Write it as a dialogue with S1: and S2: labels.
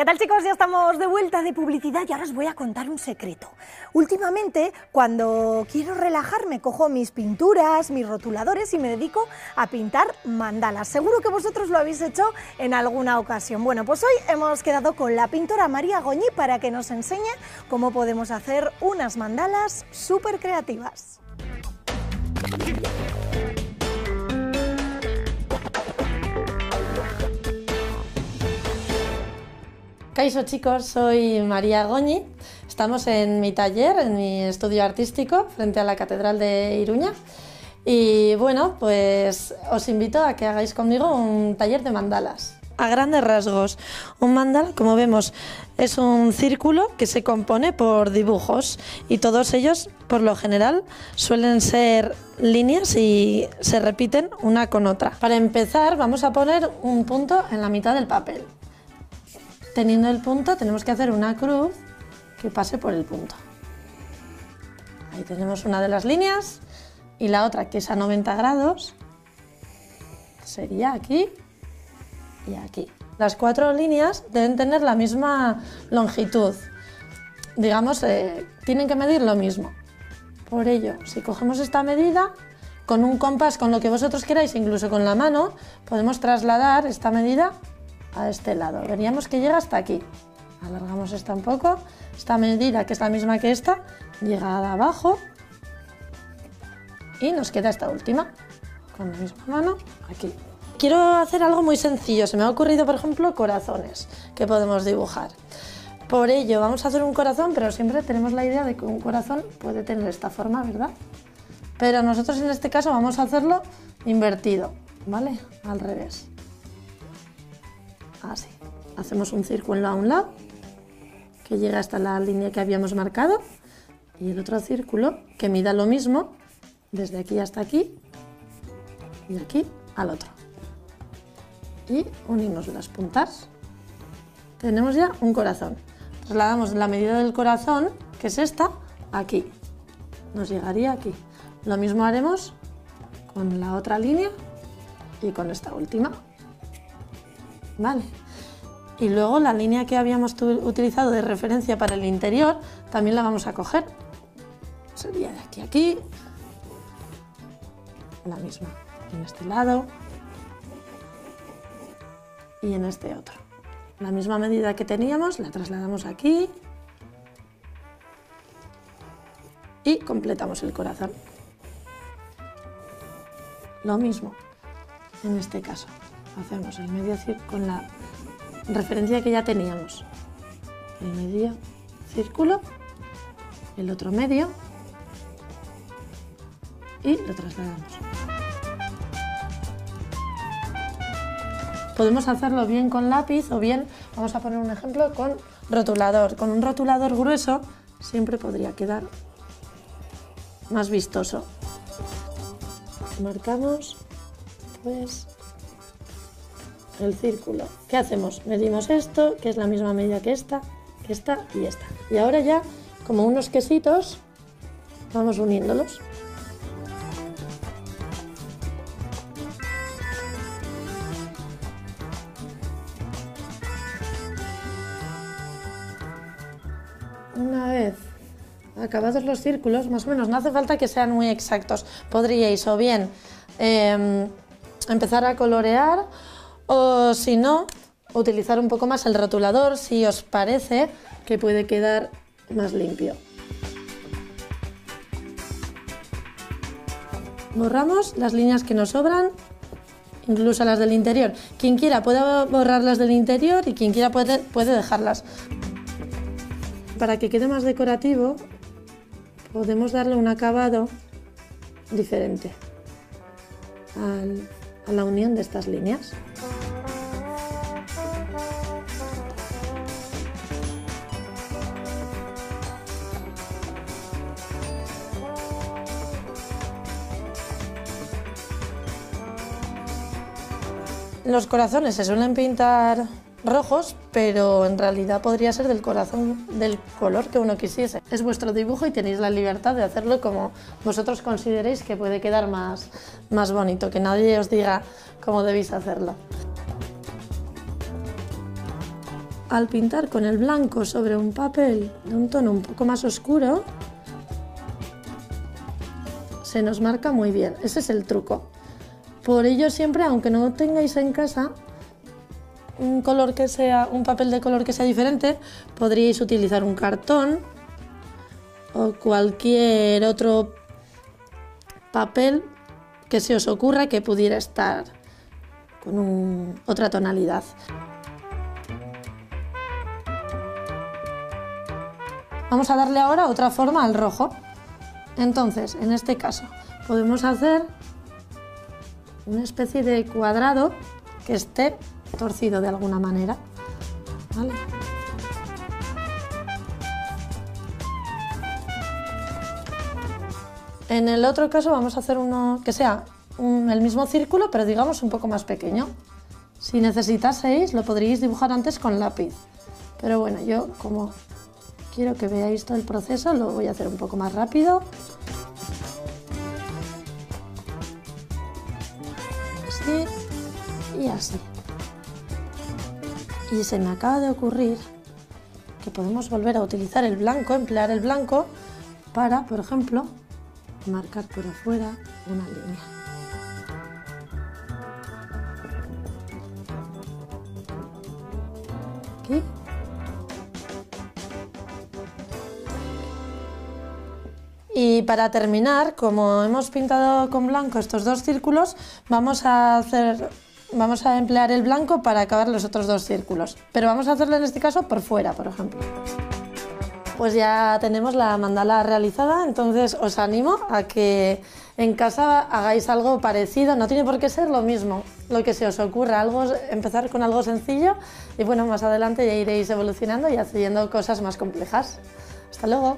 S1: ¿Qué tal, chicos? Ya estamos de vuelta de publicidad y ahora os voy a contar un secreto. Últimamente, cuando quiero relajarme, cojo mis pinturas, mis rotuladores y me dedico a pintar mandalas. Seguro que vosotros lo habéis hecho en alguna ocasión. Bueno, pues hoy hemos quedado con la pintora María Goñi para que nos enseñe cómo podemos hacer unas mandalas súper creativas.
S2: Kaixo, chicos, soy María Goñi. Estamos en mi taller, en mi estudio artístico, frente a la Catedral de Iruña. Y bueno, pues os invito a que hagáis conmigo un taller de mandalas. A grandes rasgos, un mandala, como vemos, es un círculo que se compone por dibujos y todos ellos, por lo general, suelen ser líneas y se repiten una con otra. Para empezar, vamos a poner un punto en la mitad del papel. Teniendo el punto, tenemos que hacer una cruz que pase por el punto. Ahí tenemos una de las líneas y la otra, que es a 90 grados, sería aquí y aquí. Las cuatro líneas deben tener la misma longitud, digamos, tienen que medir lo mismo. Por ello, si cogemos esta medida, con un compás, con lo que vosotros queráis, incluso con la mano, podemos trasladar esta medida a este lado. Veríamos que llega hasta aquí. Alargamos esta un poco. Esta medida, que es la misma que esta, llega de abajo y nos queda esta última. Con la misma mano, aquí. Quiero hacer algo muy sencillo. Se me ha ocurrido, por ejemplo, corazones que podemos dibujar. Por ello, vamos a hacer un corazón, pero siempre tenemos la idea de que un corazón puede tener esta forma, ¿verdad? Pero nosotros en este caso vamos a hacerlo invertido, ¿vale? Al revés. Así, hacemos un círculo a un lado que llega hasta la línea que habíamos marcado y el otro círculo que mida lo mismo desde aquí hasta aquí y aquí al otro. Y unimos las puntas. Tenemos ya un corazón. Trasladamos la medida del corazón, que es esta, aquí. Nos llegaría aquí. Lo mismo haremos con la otra línea y con esta última. Vale. Y luego la línea que habíamos utilizado de referencia para el interior también la vamos a coger. Sería de aquí a aquí. La misma en este lado y en este otro. La misma medida que teníamos la trasladamos aquí y completamos el corazón. Lo mismo en este caso. Hacemos el medio círculo con la referencia que ya teníamos. El medio círculo, el otro medio y lo trasladamos. Podemos hacerlo bien con lápiz o bien, vamos a poner un ejemplo, con rotulador. Con un rotulador grueso siempre podría quedar más vistoso. Marcamos, pues, el círculo. ¿Qué hacemos? Medimos esto, que es la misma medida que esta y esta. Y ahora ya, como unos quesitos, vamos uniéndolos. Una vez acabados los círculos, más o menos, no hace falta que sean muy exactos. Podríais o bien empezar a colorear, o si no, utilizar un poco más el rotulador si os parece que puede quedar más limpio. Borramos las líneas que nos sobran, incluso las del interior. Quien quiera puede borrar las del interior y quien quiera puede dejarlas. Para que quede más decorativo, podemos darle un acabado diferente a la unión de estas líneas. Los corazones se suelen pintar rojos, pero en realidad podría ser del corazón del color que uno quisiese. Es vuestro dibujo y tenéis la libertad de hacerlo como vosotros consideréis que puede quedar más bonito, que nadie os diga cómo debéis hacerlo. al pintar con el blanco sobre un papel de un tono un poco más oscuro, se nos marca muy bien. Ese es el truco. Por ello siempre, aunque no tengáis en casa un papel de color que sea diferente, podríais utilizar un cartón o cualquier otro papel que se os ocurra que pudiera estar con otra tonalidad. Vamos a darle ahora otra forma al rojo. Entonces, en este caso, podemos hacer una especie de cuadrado que esté torcido de alguna manera, ¿vale? En el otro caso vamos a hacer uno que sea el mismo círculo, pero digamos un poco más pequeño. Si necesitaseis, lo podríais dibujar antes con lápiz. Pero bueno, yo como quiero que veáis todo el proceso, lo voy a hacer un poco más rápido. Así y así. Y se me acaba de ocurrir que podemos volver a utilizar el blanco, emplear el blanco para, por ejemplo, marcar por afuera una línea. Aquí. Y para terminar, como hemos pintado con blanco estos dos círculos, vamos a emplear el blanco para acabar los otros dos círculos. Pero vamos a hacerlo en este caso por fuera, por ejemplo. Pues ya tenemos la mandala realizada, entonces os animo a que en casa hagáis algo parecido. No tiene por qué ser lo mismo, lo que se os ocurra, empezar con algo sencillo y bueno, más adelante ya iréis evolucionando y haciendo cosas más complejas. Hasta luego.